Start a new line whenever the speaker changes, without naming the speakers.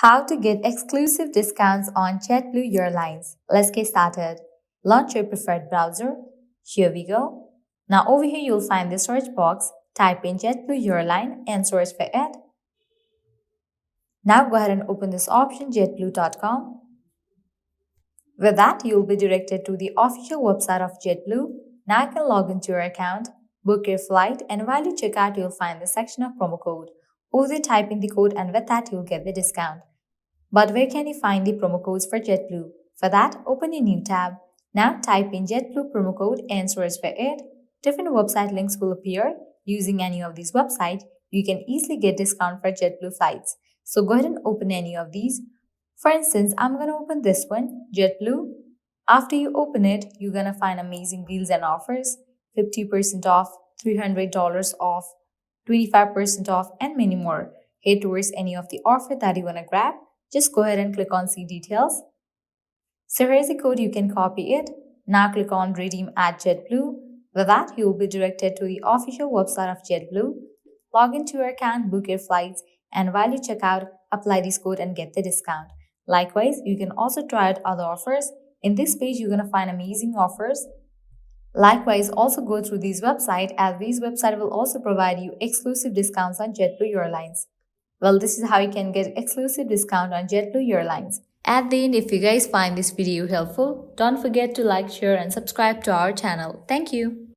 How to get exclusive discounts on JetBlue Airlines. Let's get started. Launch your preferred browser. Here we go. Now over here you'll find the search box. Type in JetBlue Airline and search for it. Now go ahead and open this option jetblue.com. With that, you'll be directed to the official website of JetBlue. Now you can log into your account, book your flight, and while you check out, you'll find the section of promo code. Over there, type in the code, and with that, you'll get the discount. But where can you find the promo codes for JetBlue? For that, open a new tab. Now type in JetBlue promo code and search for it. Different website links will appear. Using any of these websites, you can easily get discount for JetBlue flights. So go ahead and open any of these. For instance, I'm going to open this one, JetBlue. After you open it, you're going to find amazing deals and offers. 50% off, $300 off, 25% off, and many more. Head towards any of the offer that you want to grab. Just go ahead and click on see details. So here's the code, you can copy it. Now click on redeem at JetBlue. With that, you will be directed to the official website of JetBlue. Log into your account, book your flights, and while you check out, apply this code and get the discount. Likewise, you can also try out other offers. In this page, you're going to find amazing offers. Likewise, also go through these websites as these websites will also provide you exclusive discounts on JetBlue Airlines. Well, this is how you can get exclusive discount on JetBlue Airlines. At the end, if you guys find this video helpful, don't forget to like, share and subscribe to our channel. Thank you.